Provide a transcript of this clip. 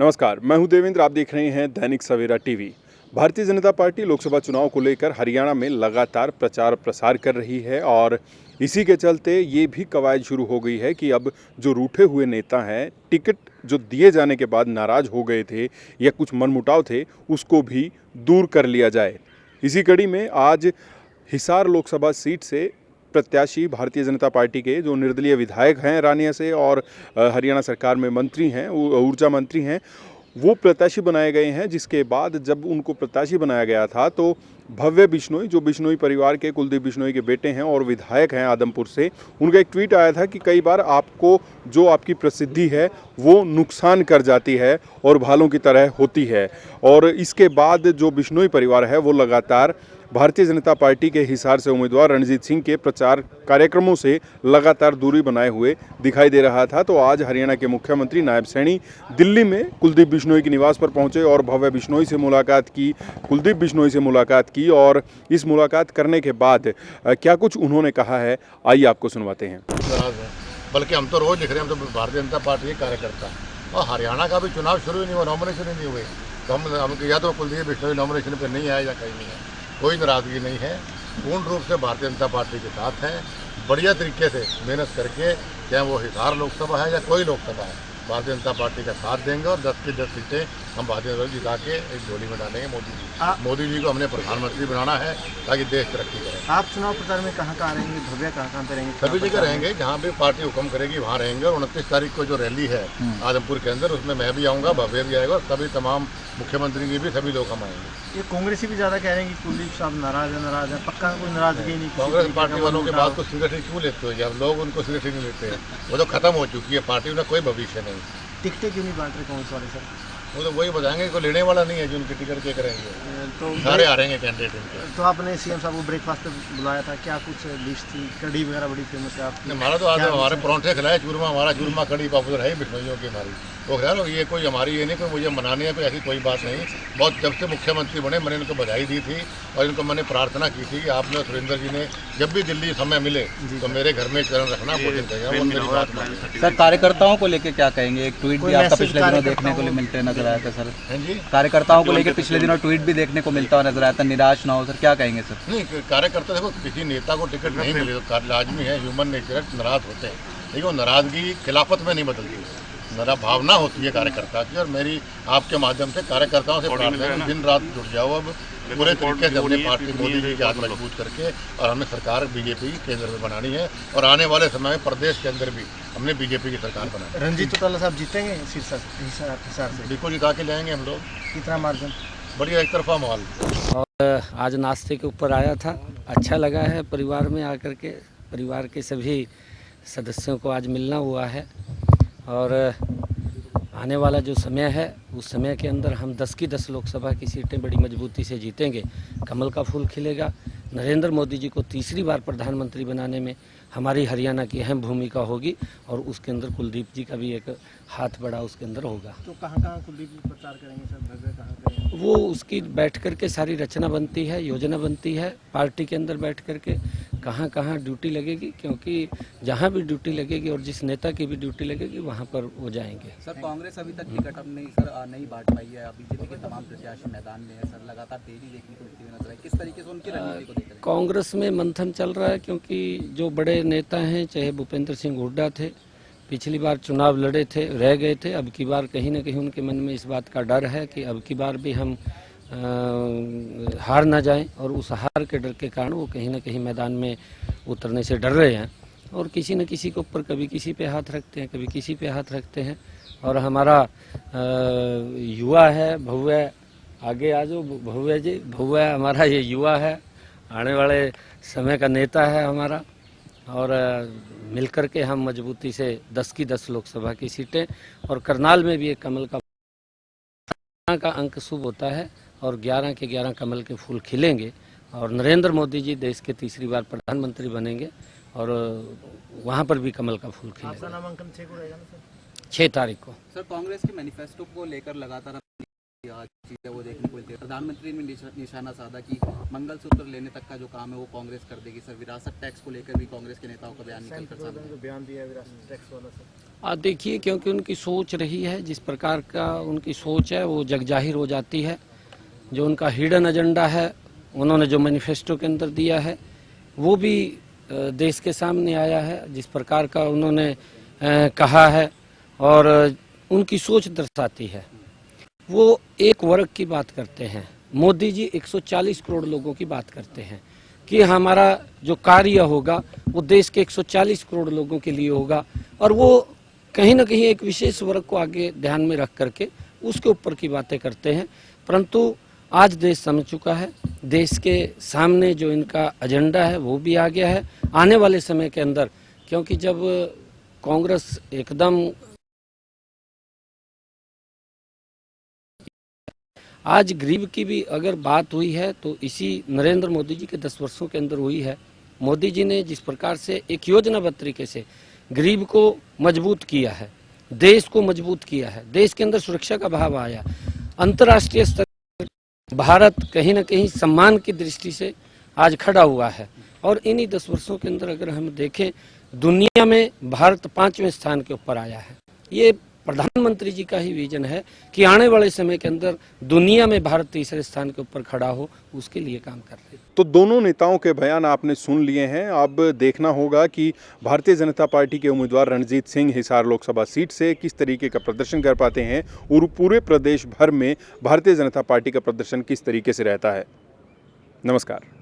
नमस्कार, मैं हूं देवेंद्र। आप देख रहे हैं दैनिक सवेरा टीवी। भारतीय जनता पार्टी लोकसभा चुनाव को लेकर हरियाणा में लगातार प्रचार प्रसार कर रही है और इसी के चलते ये भी कवायद शुरू हो गई है कि अब जो रूठे हुए नेता हैं, टिकट जो दिए जाने के बाद नाराज हो गए थे या कुछ मनमुटाव थे, उसको भी दूर कर लिया जाए। इसी कड़ी में आज हिसार लोकसभा सीट से प्रत्याशी भारतीय जनता पार्टी के जो निर्दलीय विधायक हैं रानिया से और हरियाणा सरकार में मंत्री हैं, ऊर्जा मंत्री हैं, वो प्रत्याशी बनाए गए हैं। जिसके बाद जब उनको प्रत्याशी बनाया गया था तो भव्य बिश्नोई, जो बिश्नोई परिवार के कुलदीप बिश्नोई के बेटे हैं और विधायक हैं आदमपुर से, उनका एक ट्वीट आया था कि कई बार आपको जो आपकी प्रसिद्धि है वो नुकसान कर जाती है और भालों की तरह होती है। और इसके बाद जो बिश्नोई परिवार है वो लगातार भारतीय जनता पार्टी के हिसार से उम्मीदवार रणजीत सिंह के प्रचार कार्यक्रमों से लगातार दूरी बनाए हुए दिखाई दे रहा था। तो आज हरियाणा के मुख्यमंत्री नायब सैनी दिल्ली में कुलदीप बिश्नोई के निवास पर पहुंचे और भव्य बिश्नोई से मुलाकात की, कुलदीप बिश्नोई से मुलाकात की। और इस मुलाकात करने के बाद क्या कुछ उन्होंने कहा है, आइए आपको सुनवाते हैं। बल्कि हम तो रोज लिख रहे हैं, हम तो भारतीय जनता पार्टी के कार्यकर्ता हैं और हरियाणा का भी चुनाव शुरू ही नहीं हुआ, नॉमिनेशन ही नहीं हुए। तो हम या तो कुलदीप बिश्नोई नॉमिनेशन पर नहीं आए या कहीं नहीं है। कोई नाराज़गी नहीं है, पूर्ण रूप से भारतीय जनता पार्टी के साथ हैं। बढ़िया तरीके से मेहनत करके, चाहे वो हिसार लोकसभा है या कोई लोकसभा है, भारतीय जनता पार्टी का साथ देंगे और 10 की 10 सीटें हम भारतीय जनता जिता के एक झोली में डालेंगे मोदी जी को हमने प्रधानमंत्री बनाना है ताकि देश तरक्की करे। आप चुनाव प्रचार में कहाँ रहेंगे, भव्य कहाँ पे रहेंगे? सभी जगह रहेंगे, जहाँ भी पार्टी हुक्म करेगी वहाँ रहेंगे। और 29 तारीख को जो रैली है आदमपुर के अंदर, उसमें मैं भी आऊँगा, भव्य भी आएगा और सभी तमाम मुख्यमंत्री जी भी, सभी लोग हम आएंगे। ये कांग्रेसी भी ज़्यादा कह रहे हैं कि कुलदीप साहब नाराज है, पक्का कोई नाराजगी नहीं। कांग्रेस पार्टी वालों के बात को सीरियसली क्यों लेते हो? जब लोग उनको सीरियसली नहीं लेते हैं, वो तो खत्म हो चुकी है पार्टी में, कोई भविष्य नहीं। टिकटें क्यों नहीं बांट रहे कांग्रेस वाले सर? वो तो वही बताएंगे, कोई लेने वाला नहीं है जो उनकी टिकट के करेंगे, तो सारे आ रहेंगे कैंडिडेट इनके। तो आपने सीएम साहब को ब्रेकफास्ट पे बुलाया था, क्या कुछ डिश थी? कड़ी वगैरह बड़ी फेमस है आपकी? हमारा तो आज हमारे परोंठे खिलाए, चूरमा, हमारा चूरमा कड़ी पॉपुलर है बिश्नोइयों की हमारी। तो ख्याल ये कोई हमारी ये नहीं कोई मुझे मनानी है, कोई ऐसी कोई बात नहीं। बहुत जब से मुख्यमंत्री बने मैंने इनको बधाई दी थी और इनको मैंने प्रार्थना की थी कि आपने सुरेंद्र जी ने जब भी दिल्ली समय मिले तो मेरे घर में चरण रखना, भोजन करेगा, वो मेरी बात माने। सर, कार्यकर्ताओं को लेकर क्या कहेंगे? एक ट्वीट भी आपका पिछले दिनों देखने को मिलते नजर आया था सर। जी, कार्यकर्ताओं को लेकर पिछले दिनों ट्वीट भी देखने को मिलता हुआ नजर आया था, निराश ना हो सर, क्या कहेंगे सर? नहीं, कार्यकर्ता देखो, किसी नेता को टिकट नहीं मिले तो लाजमी है, ह्यूमन नेचर, नाराज होते हैं, लेकिन वो नाराजगी खिलाफत में नहीं बदलती, मेरा भावना होती है कार्यकर्ता की। और मेरी आपके माध्यम से कार्यकर्ताओं से प्रार्थना है, दिन रात जुट जाओ अब पूरे तरीके से अपनी पार्टी मोदी जी के हाथ मजबूत करके, और हमें सरकार बीजेपी केंद्र में बनानी है और आने वाले समय में प्रदेश के अंदर भी हमने बीजेपी की सरकार बनाई। रणजीत चौटाला साहब जीतेंगे हिसार से? बिल्कुल जिता के लाएंगे हम लोग। कितना मार्जिन? बढ़िया एक तरफा माहौल। और आज नाश्ते के ऊपर आया था, अच्छा लगा है परिवार में आकर के। परिवार के सभी सदस्यों को आज मिलना हुआ है और आने वाला जो समय है उस समय के अंदर हम 10 की 10 लोकसभा की सीटें बड़ी मजबूती से जीतेंगे। कमल का फूल खिलेगा। नरेंद्र मोदी जी को तीसरी बार प्रधानमंत्री बनाने में हमारी हरियाणा की अहम भूमिका होगी और उसके अंदर कुलदीप जी का भी एक हाथ बड़ा उसके अंदर होगा। तो कहाँ कुलदीप जी प्रचार करेंगे सर? भव्य कहाँ करेंगे? वो उसकी बैठ कर के सारी रचना बनती है, योजना बनती है पार्टी के अंदर बैठ कर के, कहाँ कहाँ ड्यूटी लगेगी, क्योंकि जहाँ भी ड्यूटी लगेगी और जिस नेता की भी ड्यूटी लगेगी वहाँ पर वो जाएंगे। सर, कांग्रेस अभी तक टिकट अब नहीं बांट पाई है, बीजेपी के तमाम प्रत्याशी मैदान में है सर, लगातार तेजी देखने को मिलती हुई नजर है, किस तरीके से उनकी रणनीति को देख रहे हैं? कांग्रेस में मंथन चल रहा है, क्योंकि जो बड़े नेता हैं, चाहे भूपेंद्र सिंह हुड्डा थे, पिछली बार चुनाव लड़े थे, रह गए थे। अब की बार कहीं न कहीं उनके मन में इस बात का डर है कि अब की बार भी हम हार ना जाएं, और उस हार के डर के कारण वो कहीं न कहीं मैदान में उतरने से डर रहे हैं और किसी न किसी के ऊपर कभी किसी पे हाथ रखते हैं, कभी किसी पे हाथ रखते हैं। और हमारा युवा है भव्य, आगे आ जाओ भव्य जी, भव्य हमारा ये युवा है, आने वाले समय का नेता है हमारा, और मिलकर के हम मजबूती से 10 की 10 लोकसभा की सीटें, और करनाल में भी एक कमल का अंक शुभ होता है और 11 के 11 कमल के फूल खिलेंगे और नरेंद्र मोदी जी देश के तीसरी बार प्रधानमंत्री बनेंगे और वहाँ पर भी कमल का फूल खिलेगा। आपका नामांकन 6 को रहेगा ना सर? 6 तारीख को। सर, कांग्रेस के मैनिफेस्टो को लेकर लगातार चीजें वो देखने को मिलती है। प्रधानमंत्री ने निशाना साधा कि मंगलसूत्र लेने तक का जो काम है वो कांग्रेस कर देगी। सर, विरासत टैक्स को लेकर भी कांग्रेस के नेताओं का बयान निकल कर बयान दिया विरासत टैक्स वाला सर। देखिए, क्योंकि उनकी सोच रही है, जिस प्रकार का उनकी सोच है वो जग जाहिर हो जाती है। जो उनका हिडन एजेंडा है, उन्होंने जो मैनिफेस्टो के अंदर दिया है वो भी देश के सामने आया है। जिस प्रकार का उन्होंने कहा है और उनकी सोच दर्शाती है। वो एक वर्ग की बात करते हैं, मोदी जी 140 करोड़ लोगों की बात करते हैं कि हमारा जो कार्य होगा वो देश के 140 करोड़ लोगों के लिए होगा, और वो कहीं ना कहीं एक विशेष वर्ग को आगे ध्यान में रख करके उसके ऊपर की बातें करते हैं। परंतु आज देश समझ चुका है, देश के सामने जो इनका एजेंडा है वो भी आ गया है। आने वाले समय के अंदर, क्योंकि जब कांग्रेस एकदम आज गरीब की भी अगर बात हुई है तो इसी नरेंद्र मोदी जी के 10 वर्षों के अंदर हुई है। मोदी जी ने जिस प्रकार से एक योजनाबद्ध तरीके से गरीब को मजबूत किया है, देश को मजबूत किया है, देश के अंदर सुरक्षा का भाव आया, अंतर्राष्ट्रीय स्तर भारत कहीं ना कहीं सम्मान की दृष्टि से आज खड़ा हुआ है। और इन्हीं 10 वर्षों के अंदर अगर हम देखें, दुनिया में भारत 5वें स्थान के ऊपर आया है। ये प्रधानमंत्री जी का ही विजन है कि आने वाले समय के अंदर दुनिया में भारत तीसरे स्थान के ऊपर खड़ा हो, उसके लिए काम कर रहे हैं। तो दोनों नेताओं के बयान आपने सुन लिए हैं। अब देखना होगा कि भारतीय जनता पार्टी के उम्मीदवार रणजीत सिंह हिसार लोकसभा सीट से किस तरीके का प्रदर्शन कर पाते हैं और पूरे प्रदेश भर में भारतीय जनता पार्टी का प्रदर्शन किस तरीके से रहता है। नमस्कार।